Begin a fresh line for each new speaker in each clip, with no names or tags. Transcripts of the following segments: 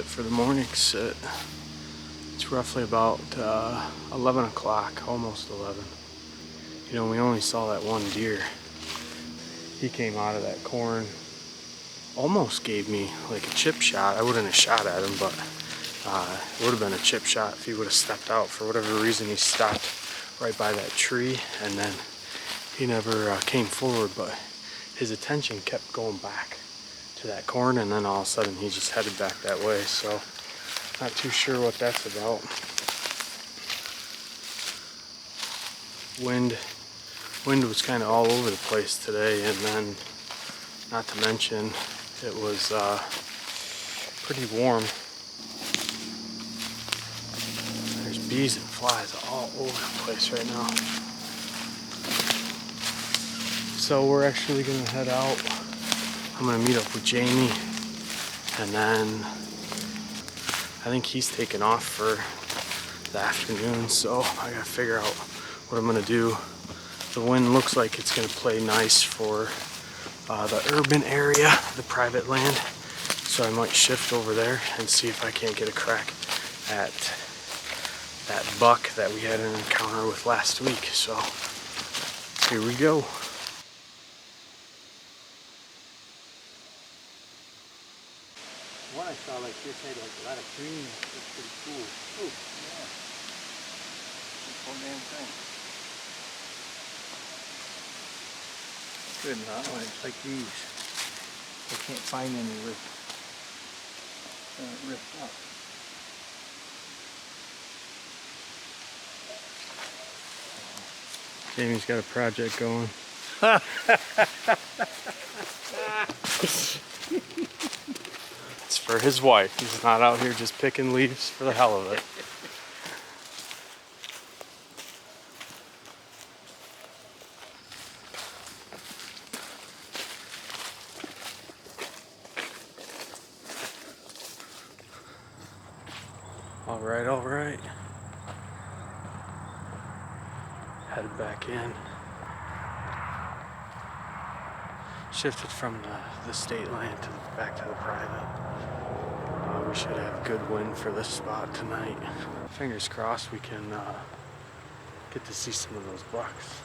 bit for the morning sit. It's roughly about 11 o'clock, almost 11. You know, we only saw that one deer. He came out of that corn, almost gave me like a chip shot. I wouldn't have shot at him, but it would have been a chip shot if he would have stepped out. For whatever reason, he stopped right by that tree, and then he never came forward, but his attention kept going back to that corn, and then all of a sudden he just headed back that way. So not too sure what that's about. Wind was kind of all over the place today, and then not to mention it was pretty warm. There's bees and flies all over the place right now. So we're actually gonna head out. I'm gonna meet up with Jamie, and then I think he's taking off for the afternoon, so I gotta figure out what I'm gonna do. The wind looks like it's gonna play nice for the urban area, the private land, so I might shift over there and see if I can't get a crack at that buck that we had an encounter with last week. So here we go. One I saw like this had like a lot of green. That's pretty cool. Oh, yeah. This whole damn thing. Good, not like these. I can't find any ripped up. Jamie's got a project going. It's for his wife. He's not out here just picking leaves for the hell of it. All right. Headed back in. Shifted from the state land back to the private. We should have good wind for this spot tonight. Fingers crossed we can get to see some of those bucks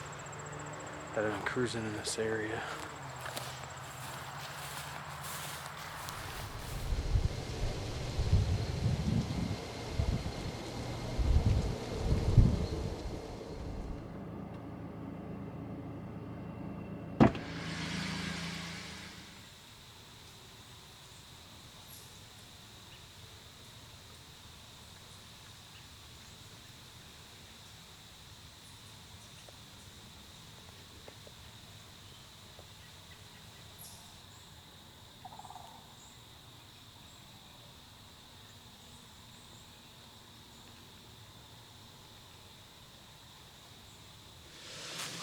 that have been cruising in this area.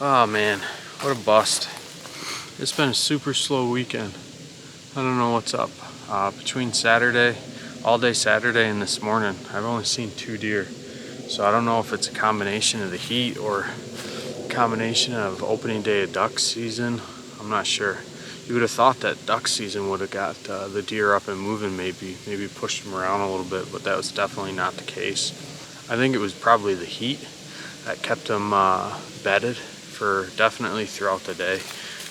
Oh man, what a bust. It's been a super slow weekend. I don't know what's up. Between Saturday, all day Saturday and this morning, I've only seen 2 deer. So I don't know if it's a combination of the heat or a combination of opening day of duck season. I'm not sure. You would have thought that duck season would have got the deer up and moving, maybe pushed them around a little bit, but that was definitely not the case. I think it was probably the heat that kept them bedded for definitely throughout the day.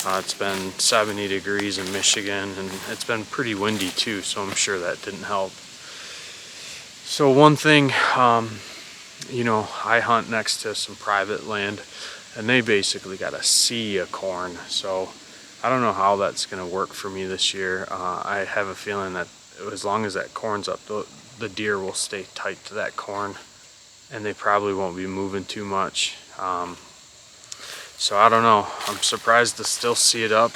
It's been 70 degrees in Michigan, and it's been pretty windy too, so I'm sure that didn't help. So one thing, you know, I hunt next to some private land, and they basically got a sea of corn, so I don't know how that's going to work for me this year. I have a feeling that as long as that corn's up, the deer will stay tight to that corn, and they probably won't be moving too much. So I don't know. I'm surprised to still see it up.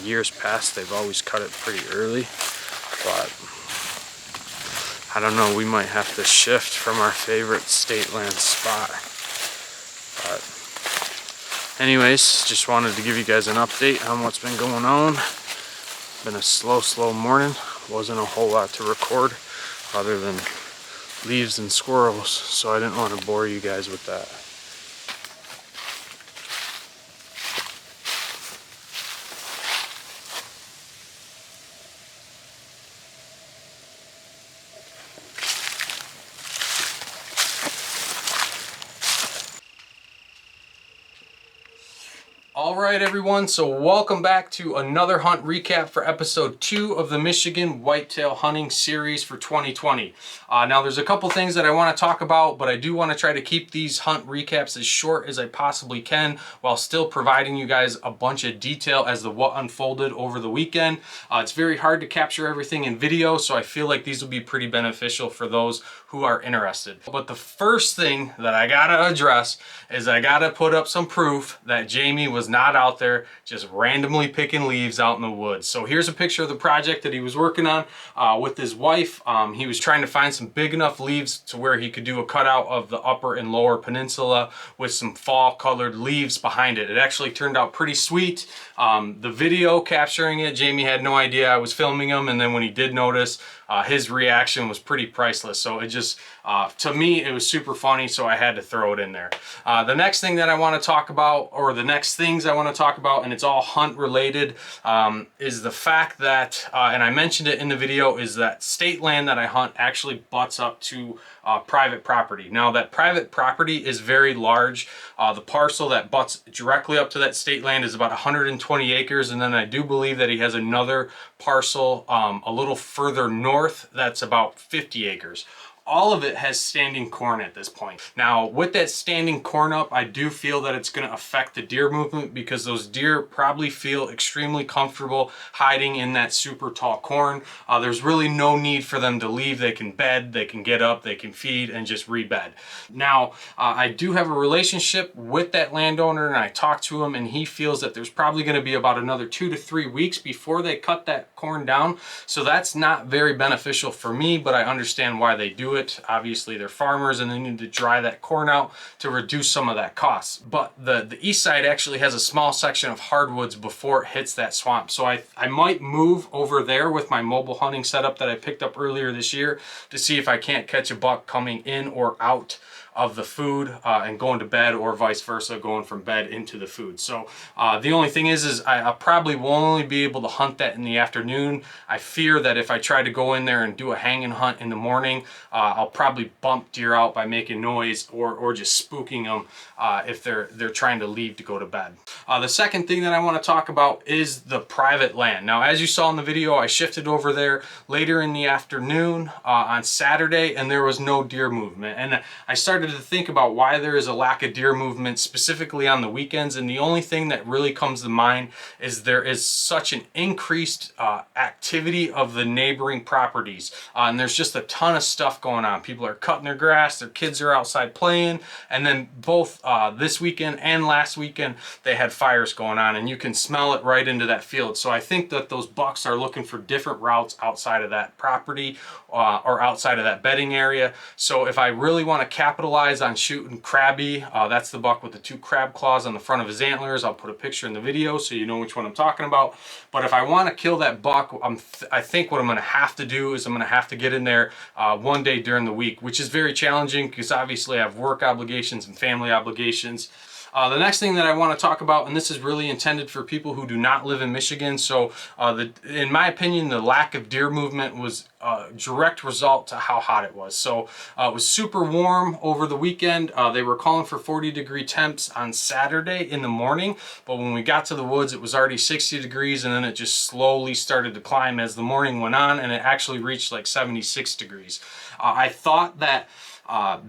Years past, they've always cut it pretty early, but I don't know. We might have to shift from our favorite state land spot. But anyways, just wanted to give you guys an update on what's been going on. Been a slow morning. Wasn't a whole lot to record other than leaves and squirrels, so I didn't want to bore you guys with that. All right, everyone, so welcome back to another hunt recap for episode 2 of the Michigan Whitetail Hunting Series for 2020. Now, there's a couple things that I want to talk about, but I do want to try to keep these hunt recaps as short as I possibly can while still providing you guys a bunch of detail as to what unfolded over the weekend. It's very hard to capture everything in video, so I feel like these will be pretty beneficial for those who are interested. But the first thing that I gotta address is I gotta put up some proof that Jamie was not out there just randomly picking leaves out in the woods. So here's a picture of the project that he was working on with his wife. He was trying to find some big enough leaves to where he could do a cutout of the upper and lower peninsula with some fall colored leaves behind it. It actually turned out pretty sweet. The video capturing it, Jamie had no idea I was filming him, and then when he did notice, his reaction was pretty priceless. So it just, to me, it was super funny, so I had to throw it in there. The next thing that I want to talk about, or the next things I want to talk about, and it's all hunt related, is the fact that, and I mentioned it in the video, is that state land that I hunt actually butts up to private property. Now, that private property is very large. The parcel that butts directly up to that state land is about 120 acres, and then I do believe that he has another parcel a little further north that's about 50 acres. All of it has standing corn at this point. Now, with that standing corn up, I do feel that it's gonna affect the deer movement because those deer probably feel extremely comfortable hiding in that super tall corn. There's really no need for them to leave. They can bed, they can get up, they can feed, and just rebed. Now, I do have a relationship with that landowner, and I talked to him, and he feels that there's probably gonna be about another 2 to 3 weeks before they cut that corn down. So that's not very beneficial for me, but I understand why they do it. Obviously, they're farmers and they need to dry that corn out to reduce some of that cost. But the east side actually has a small section of hardwoods before it hits that swamp. So I might move over there with my mobile hunting setup that I picked up earlier this year to see if I can't catch a buck coming in or out of the food and going to bed, or vice versa, going from bed into the food. So the only thing is I probably will only be able to hunt that in the afternoon. I fear that if I try to go in there and do a hanging hunt in the morning, I'll probably bump deer out by making noise or just spooking them if they're trying to leave to go to bed. The second thing that I want to talk about is the private land. Now, as you saw in the video, I shifted over there later in the afternoon on Saturday, and there was no deer movement. And I started to think about why there is a lack of deer movement specifically on the weekends, and the only thing that really comes to mind is there is such an increased activity of the neighboring properties, and there's just a ton of stuff going on. People are cutting their grass, their kids are outside playing, and then both this weekend and last weekend they had fires going on, and you can smell it right into that field. So I think that those bucks are looking for different routes outside of that property or outside of that bedding area. So if I really want to capitalize on shooting crabby, that's the buck with the 2 crab claws on the front of his antlers. I'll put a picture in the video so you know which one I'm talking about. But if I want to kill that buck, I think what I'm going to have to do is I'm going to have to get in there one day during the week, which is very challenging because obviously I have work obligations and family obligations. The next thing that I want to talk about, and this is really intended for people who do not live in Michigan, so in my opinion, the lack of deer movement was a direct result to how hot it was. So it was super warm over the weekend. They were calling for 40-degree temps on Saturday in the morning, but when we got to the woods, it was already 60 degrees, and then it just slowly started to climb as the morning went on, and it actually reached like 76 degrees. I thought that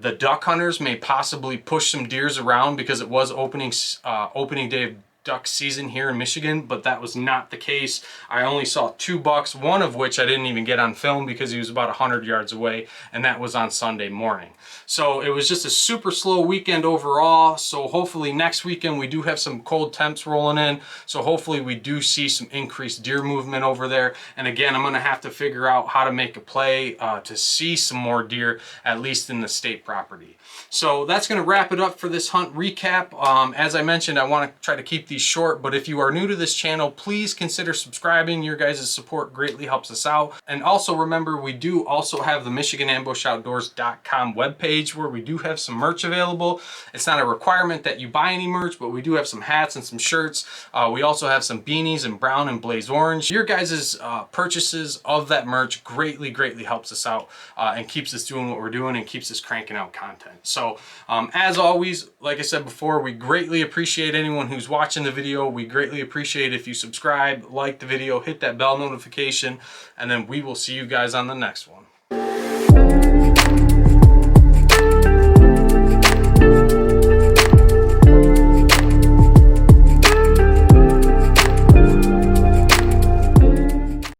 the duck hunters may possibly push some deers around because it was opening day of duck season here in Michigan, but that was not the case. I only saw 2 bucks, one of which I didn't even get on film because he was about 100 yards away, and that was on Sunday morning. So it was just a super slow weekend overall. So hopefully next weekend we do have some cold temps rolling in. So hopefully we do see some increased deer movement over there. And again, I'm going to have to figure out how to make a play to see some more deer, at least in the state property. So that's going to wrap it up for this hunt recap. As I mentioned, I want to try to keep these short, but if you are new to this channel, please consider subscribing. Your guys' support greatly helps us out. And also remember, we do also have the MichiganAmbushOutdoors.com webpage where we do have some merch available. It's not a requirement that you buy any merch, but we do have some hats and some shirts. We also have some beanies in brown and blaze orange. Your guys' purchases of that merch greatly helps us out and keeps us doing what we're doing and keeps us cranking out content. So as always, like I said before, we greatly appreciate anyone who's watching
watching the video. We greatly appreciate it if you subscribe, like the video, hit that bell notification, and then we will see you guys on the next one.